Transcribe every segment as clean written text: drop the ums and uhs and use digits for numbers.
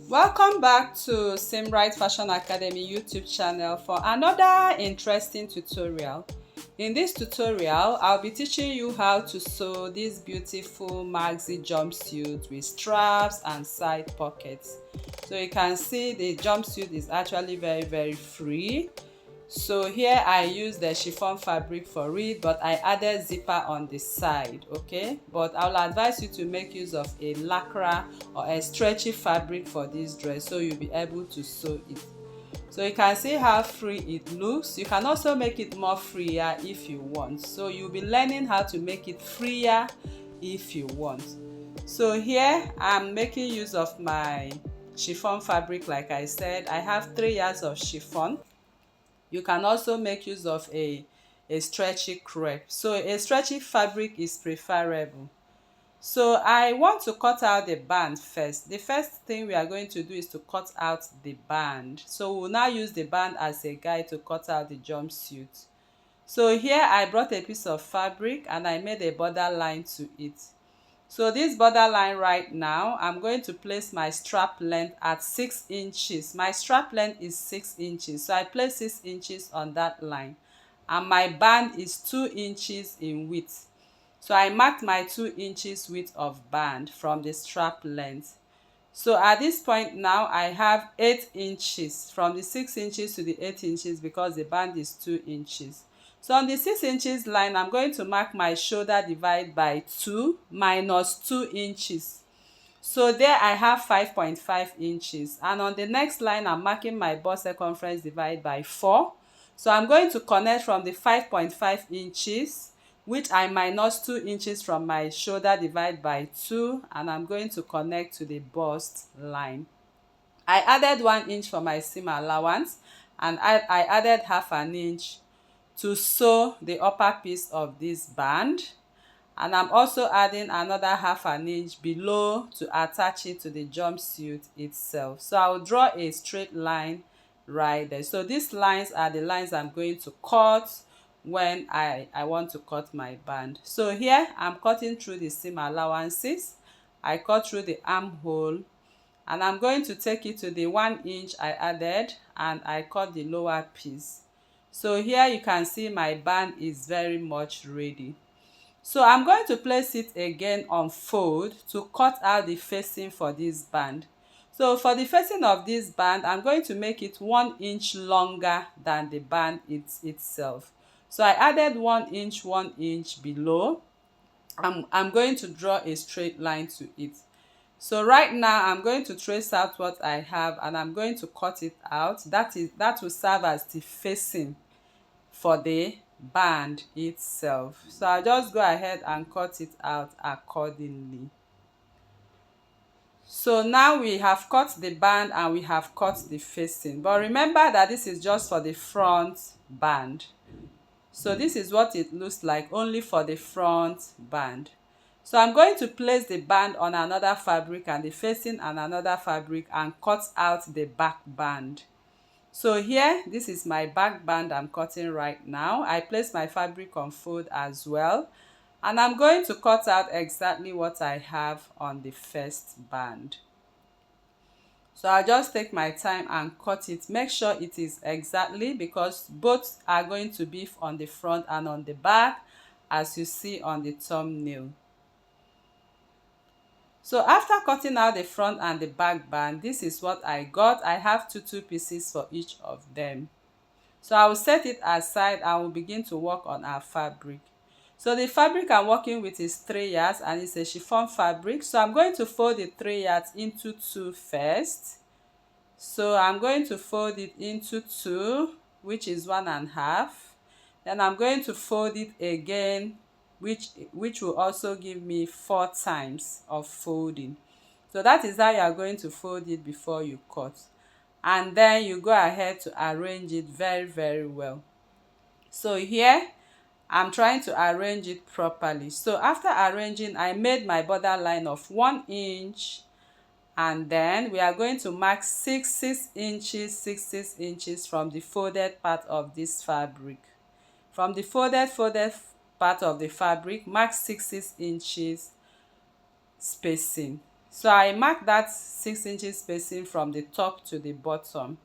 Welcome back to Simright Fashion Academy YouTube channel for another interesting tutorial. In this tutorial, I'll be teaching you how to sew this beautiful maxi jumpsuit with straps and side pockets. So you can see the jumpsuit is actually very free. So here I use the chiffon fabric for it, but I added zipper on the side, okay? But I will advise you to make use of a lycra or a stretchy fabric for this dress so you'll be able to sew it. So you can see how free it looks. You can also make it more freer if you want. So you'll be learning how to make it freer if you want. So here I'm making use of my chiffon fabric. Like I said, I have 3 yards of chiffon. You can also make use of a stretchy crepe. So a stretchy fabric is preferable. So I want to cut out the band first. The first thing we are going to do is to cut out the band. So we'll now use the band as a guide to cut out the jumpsuit. So here I brought a piece of fabric and I made a border line to it. So this border line right now, I'm going to place my strap length at 6 inches. My strap length is 6 inches. So I place 6 inches on that line. And my band is 2 inches in width. So I marked my 2 inches width of band from the strap length. So at this point now, I have 8 inches from the 6 inches to the 8 inches because the band is 2 inches. So on the 6 inches line, I'm going to mark my shoulder divide by 2 minus 2 inches. So there I have 5.5 inches. And on the next line, I'm marking my bust circumference divide by 4. So I'm going to connect from the 5.5 inches, which I minus 2 inches from my shoulder divide by 2, and I'm going to connect to the bust line. I added 1 inch for my seam allowance, and I added half an inch to sew the upper piece of this band, and I'm also adding another half an inch below to attach it to the jumpsuit itself. So I'll draw a straight line right there. So these lines are the lines I'm going to cut when I want to cut my band. So here I'm cutting through the seam allowances. I cut through the armhole, and I'm going to take it to the 1 inch I added, and I cut the lower piece. So here you can see my band is very much ready. So I'm going to place it again on fold to cut out the facing for this band. So for the facing of this band, I'm going to make it 1 inch longer than the band itself. So I added 1 inch below. I'm going to draw a straight line to it. So right now I'm going to trace out what I have, and I'm going to cut it out. That will serve as the facing for the band itself. So I'll just go ahead and cut it out accordingly. So now we have cut the band and we have cut the facing, but remember that this is just for the front band. So this is what it looks like only for the front band. So I'm going to place the band on another fabric and the facing on another fabric and cut out the back band. So here, this is my back band I'm cutting right now. I place my fabric on fold as well, and I'm going to cut out exactly what I have on the first band. So I'll just take my time and cut it. Make sure it is exactly, because both are going to be on the front and on the back, as you see on the thumbnail. So after cutting out the front and the back band, this is what I got. I have two pieces for each of them. So I will set it aside and we'll begin to work on our fabric. So the fabric I'm working with is 3 yards and it's a chiffon fabric. So I'm going to fold the 3 yards into 2 first. So I'm going to fold it into 2, which is 1.5. Then I'm going to fold it again, which will also give me 4 times of folding. So that is how you are going to fold it before you cut. And then you go ahead to arrange it very well. So here I'm trying to arrange it properly. So after arranging, I made my border line of 1 inch, and then we are going to mark 6 inches from the folded part of this fabric. From the folded part of the fabric, mark 6 inches spacing. So I mark that 6 inches spacing from the top to the bottom.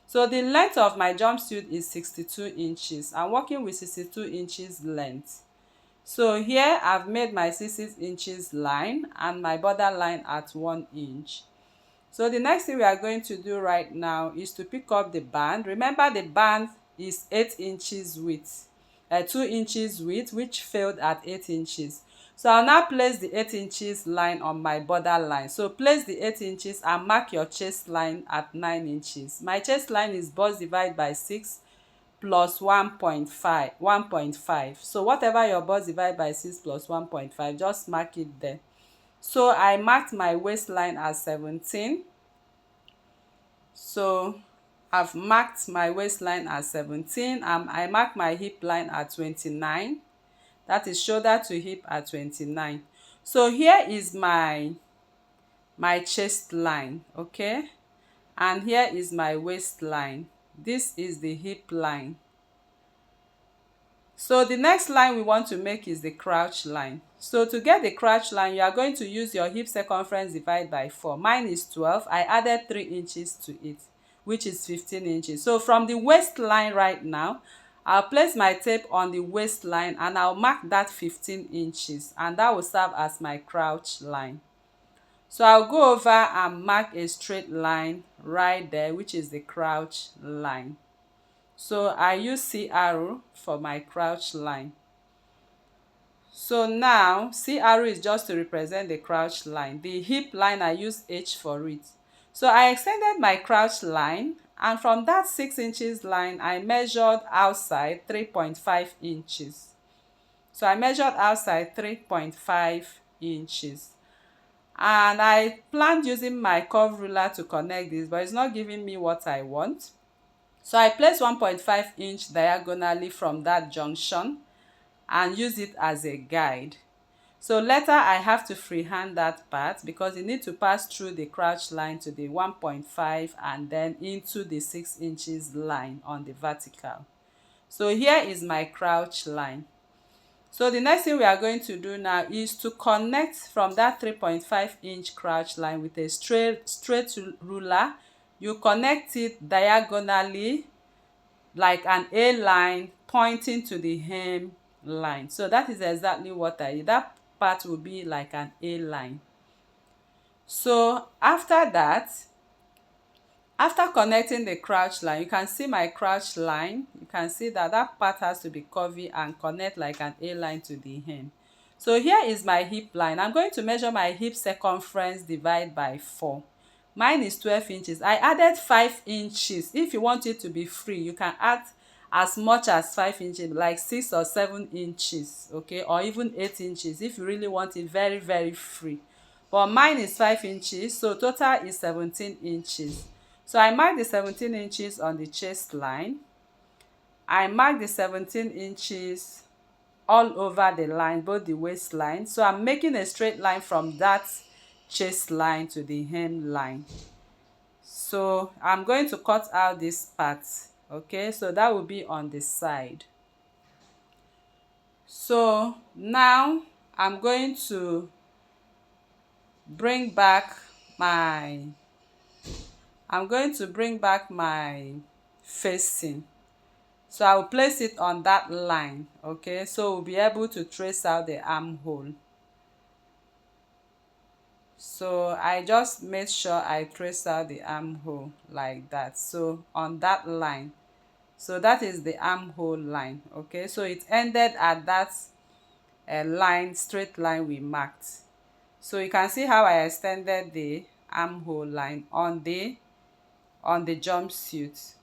So the length of my jumpsuit is 62 inches. I'm working with 62 inches length. So here I've made my 6 inches line and my border line at 1 inch. So the next thing we are going to do right now is to pick up the band. Remember, the band is 8 inches width, 2 inches width, which failed at 8 inches. So I'll now place the 8 inches line on my border line. So place the 8 inches and mark your chest line at 9 inches. My chest line is bust divide by 6 plus 1.5. So whatever your bust divide by 6 plus 1.5, just mark it there. So I marked my waistline as 17. So I've marked my waistline as 17 and I mark my hip line at 29. That is shoulder to hip at 29. So here is my chest line, okay? And here is my waistline. This is the hip line. So the next line we want to make is the crouch line. So to get the crouch line, you are going to use your hip circumference divide by 4. Mine is 12. I added 3 inches to it, which is 15 inches. So from the waistline right now, I'll place my tape on the waistline and I'll mark that 15 inches, and that will serve as my crouch line. So I'll go over and mark a straight line right there, which is the crouch line. So I use C arrow for my crouch line. So now C arrow is just to represent the crouch line. The hip line, I use H for it. So I extended my crouch line, and from that 6 inches line I measured outside 3.5 inches. So I measured outside 3.5 inches. And I planned using my curve ruler to connect this, but it's not giving me what I want. So I place 1.5 inch diagonally from that junction and use it as a guide. So later I have to freehand that part because you need to pass through the crouch line to the 1.5 and then into the 6 inches line on the vertical. So here is my crouch line. So the next thing we are going to do now is to connect from that 3.5 inch crouch line with a straight ruler. You connect it diagonally like an A line pointing to the hem line. So that is exactly what I did. That part will be like an A line. So after that, after connecting the crouch line, you can see my crouch line. You can see that that part has to be curvy and connect like an A line to the hem. So here is my hip line. I'm going to measure my hip circumference divide by 4. Mine is 12 inches. I added 5 inches. If you want it to be free, you can add as much as 5 inches, like 6 or 7 inches, okay, or even 8 inches if you really want it very, very free. But mine is 5 inches, so total is 17 inches. So I mark the 17 inches on the chest line. I mark the 17 inches all over the line, both the waistline. So I'm making a straight line from that chest line to the hem line. So I'm going to cut out this part, okay, so that will be on the side. So now I'm going to bring back my facing. So I will place it on that line, okay, so we'll be able to trace out the armhole. So I just made sure I trace out the armhole like that. So on that line, so that is the armhole line, okay, so it ended at that line, straight line we marked. So you can see how I extended the armhole line on the jumpsuit.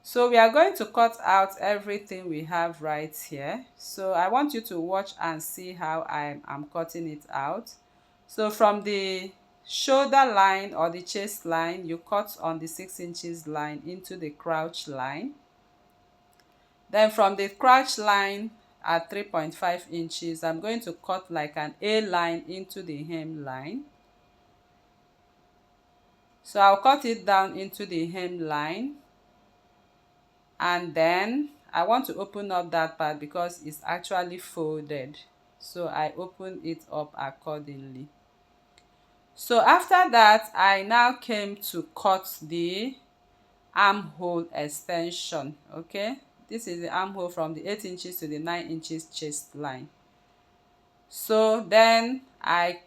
So we are going to cut out everything we have right here. So I want you to watch and see how I'm cutting it out. So from the shoulder line or the chest line, you cut on the 6 inches line into the crouch line. Then from the crouch line at 3.5 inches, I'm going to cut like an A line into the hem line. So I'll cut it down into the hem line. And then I want to open up that part because it's actually folded. So I open it up accordingly. So after that, I now came to cut the armhole extension. Okay, this is the armhole from the 8 inches to the 9 inches chest line. So then I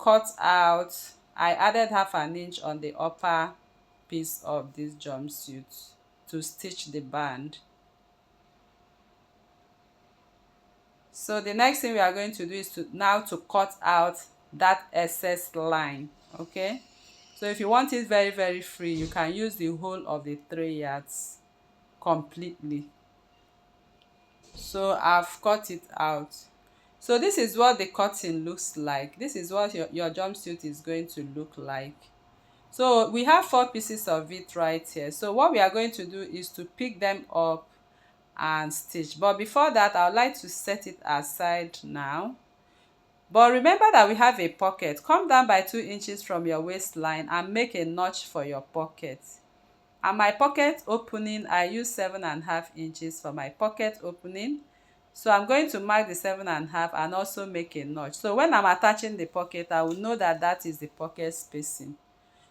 added half an inch on the upper piece of this jumpsuit to stitch the band. So the next thing we are going to do is to cut out that excess line. Okay, so if you want it very free, you can use the whole of the 3 yards completely. So I've cut it out. So this is what the cutting looks like. This is what your jumpsuit is going to look like. So we have 4 pieces of it right here. So what we are going to do is to pick them up and stitch. But before that, I would like to set it aside now. But remember that we have a pocket. Come down by 2 inches from your waistline and make a notch for your pocket. And my pocket opening, I use 7.5 inches for my pocket opening. So I'm going to mark the 7.5 and also make a notch. So when I'm attaching the pocket, I will know that that is the pocket spacing.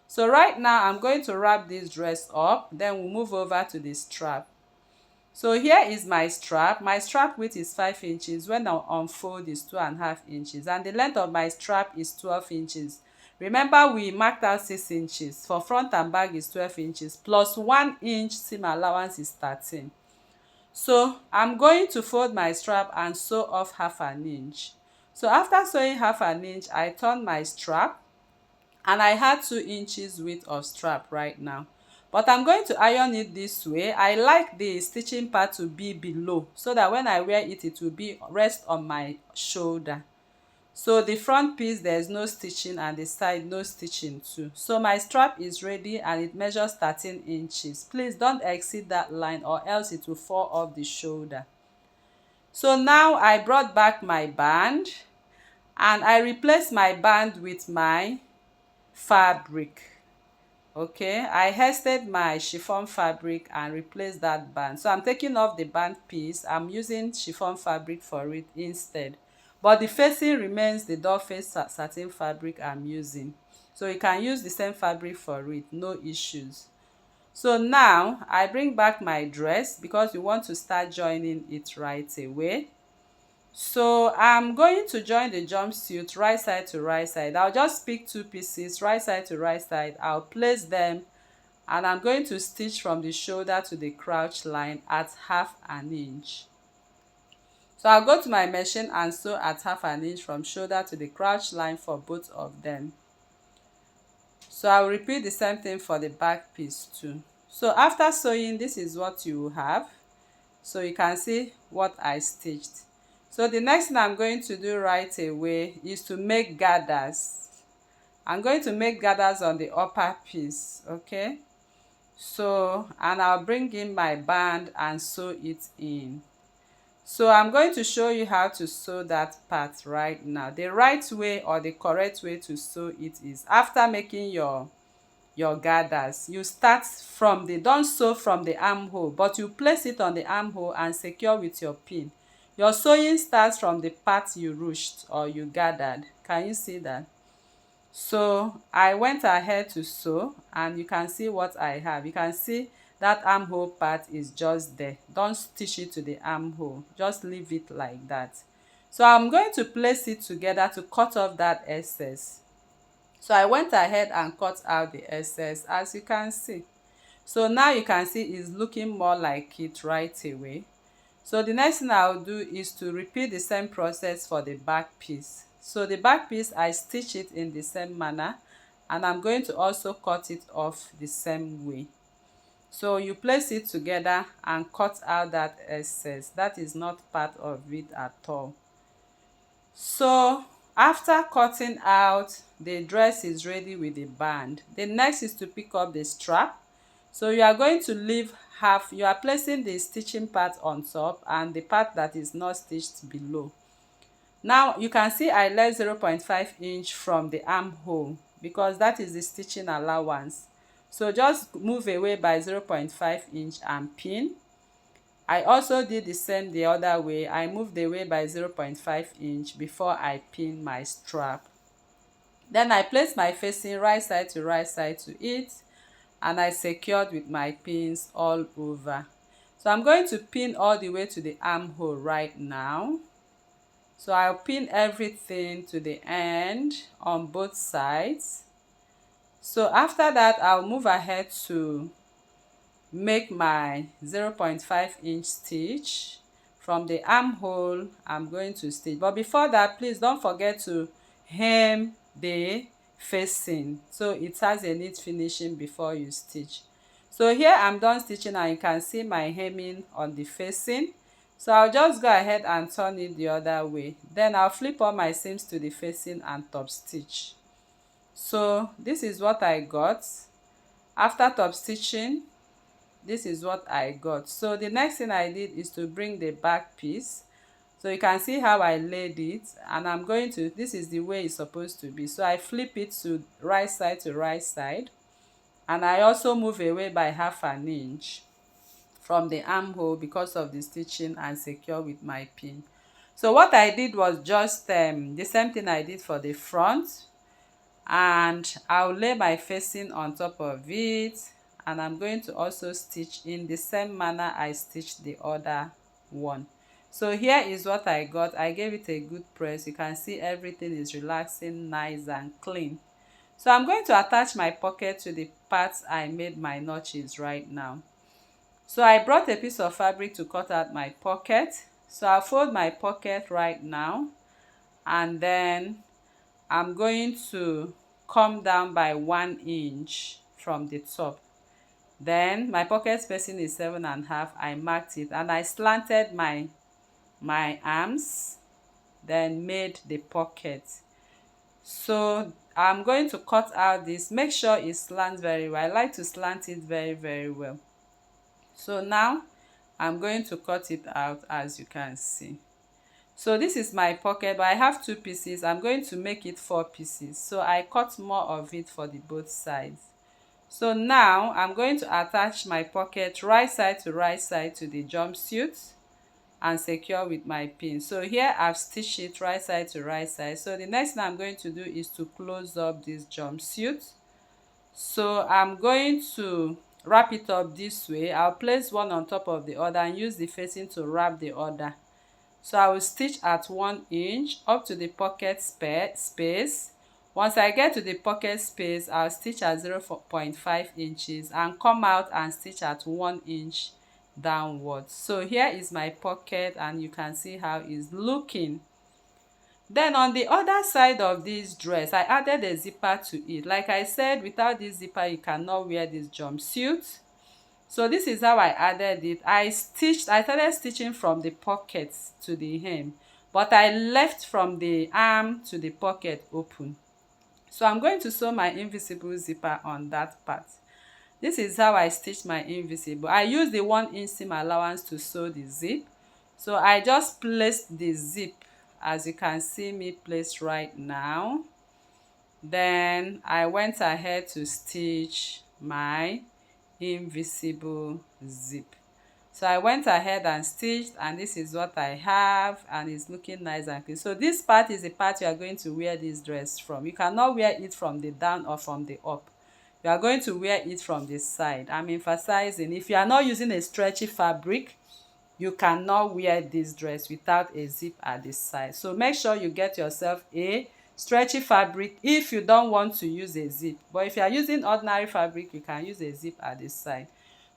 So right now I'm going to wrap this dress up, then we'll move over to the strap. So here is my strap. My strap width is 5 inches. When I unfold is 2.5 inches, and the length of my strap is 12 inches. Remember, we marked out 6 inches. For front and back is 12 inches plus 1 inch seam allowance is 13. So I'm going to fold my strap and sew off half an inch. So after sewing half an inch, I turn my strap, and I had 2 inches width of strap right now. But I'm going to iron it this way. I like the stitching part to be below so that when I wear it, it will be rest on my shoulder. So the front piece, there's no stitching, and the side no stitching too. So my strap is ready and it measures 13 inches. Please don't exceed that line or else it will fall off the shoulder. So now I brought back my band and I replaced my band with my fabric. Okay, I hasted my chiffon fabric and replaced that band. So I'm taking off the band piece. I'm using chiffon fabric for it instead, but the facing remains the doll face satin fabric I'm using. So you can use the same fabric for it, no issues. So now I bring back my dress because we want to start joining it right away. So I'm going to join the jumpsuit right side to right side. I'll just pick 2 pieces right side to right side. I'll place them and I'm going to stitch from the shoulder to the crouch line at half an inch. So I'll go to my machine and sew at half an inch from shoulder to the crouch line for both of them. So I'll repeat the same thing for the back piece too. So after sewing, this is what you will have. So you can see what I stitched. So the next thing I'm going to do right away is to make gathers. I'm going to make gathers on the upper piece, okay? So, and I'll bring in my band and sew it in. So I'm going to show you how to sew that part right now. The right way or the correct way to sew it is after making your gathers, you start from the, don't sew from the armhole, but you place it on the armhole and secure with your pin. Your sewing starts from the part you ruched or you gathered. Can you see that? So I went ahead to sew and you can see what I have. You can see that armhole part is just there. Don't stitch it to the armhole, just leave it like that. So I'm going to place it together to cut off that excess. So I went ahead and cut out the excess, as you can see. So now you can see it's looking more like it right away. So the next thing I'll do is to repeat the same process for the back piece. So the back piece, I stitch it in the same manner and I'm going to also cut it off the same way. So you place it together and cut out that excess. That is not part of it at all. So after cutting out, the dress is ready with the band. The next is to pick up the strap. So you are going to leave half, you are placing the stitching part on top and the part that is not stitched below. Now you can see I left 0.5 inch from the armhole because that is the stitching allowance. So just move away by 0.5 inch and pin. I also did the same the other way. I moved away by 0.5 inch before I pin my strap. Then I place my facing right side to it, and I secured with my pins all over. So I'm going to pin all the way to the armhole right now. So I'll pin everything to the end on both sides. So after that, I'll move ahead to make my 0.5-inch stitch. From the armhole, I'm going to stitch, but before that, please don't forget to hem the facing so it has a neat finishing before you stitch. So here I'm done stitching, and you can see my hemming on the facing. So I'll just go ahead and turn it the other way. Then I'll flip all my seams to the facing and top stitch. So this is what I got after top stitching. This is what I got. So the next thing I did is to bring the back piece. So you can see how I laid it, and I'm going to, this is the way it's supposed to be. So I flip it to right side, and I also move away by 1/2 inch from the armhole because of the stitching, and secure with my pin. So what I did was just the same thing I did for the front, and I'll lay my facing on top of it, and I'm going to also stitch in the same manner I stitched the other one. So here is what I got. I gave it a good press. You can see everything is relaxing, nice and clean. So I'm going to attach my pocket to the parts I made my notches right now. So I brought a piece of fabric to cut out my pocket. So I'll fold my pocket right now, and then I'm going to come down by 1 inch from the top. Then my pocket spacing is 7.5. I marked it, and I slanted my arms, then made the pocket. So I'm going to cut out this. Make sure it slants very well. I like to slant it very well. So now I'm going to cut it out, as you can see. So this is my pocket, but I have 2 pieces. I'm going to make it 4 pieces. So I cut more of it for the both sides. So now I'm going to attach my pocket right side to the jumpsuit and secure with my pin. So here I've stitched it right side to right side. So the next thing I'm going to do is to close up this jumpsuit. So I'm going to wrap it up this way. I'll place one on top of the other and use the facing to wrap the other. So I will stitch at 1 inch up to the pocket space. Once I get to the pocket space, I'll stitch at 0.5 inches and come out and stitch at 1 inch downwards. So here is my pocket, and you can see how it's looking. Then on the other side of this dress, I added a zipper to it. Like I said, without this zipper, you cannot wear this jumpsuit. So this is how I added it. I started stitching from the pocket to the hem, but I left from the arm to the pocket open. So I'm going to sew my invisible zipper on that part. This is how I stitched my invisible. I used the 1 inch seam allowance to sew the zip. So I just placed the zip, as you can see me place right now. Then I went ahead to stitch my invisible zip. So I went ahead and stitched, and this is what I have, and it's looking nice and clean. So this part is the part you are going to wear this dress from. You cannot wear it from the down or from the up. You are going to wear it from the side. I'm emphasizing, if you are not using a stretchy fabric, you cannot wear this dress without a zip at the side. So make sure you get yourself a stretchy fabric if you don't want to use a zip. But if you are using ordinary fabric, you can use a zip at the side.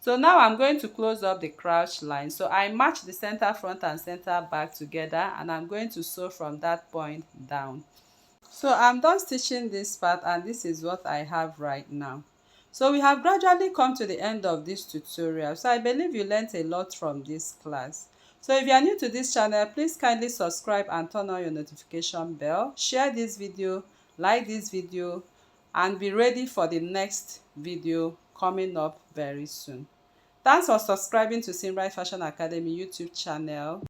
So now I'm going to close up the crouch line. So I match the center front and center back together, and I'm going to sew from that point down. So I'm done stitching this part, and this is what I have right now. So we have gradually come to the end of this tutorial. So I believe you learned a lot from this class. So if you are new to this channel, please kindly subscribe and turn on your notification bell. Share this video, like this video, and be ready for the next video coming up very soon. Thanks for subscribing to Simbright Fashion Academy YouTube channel.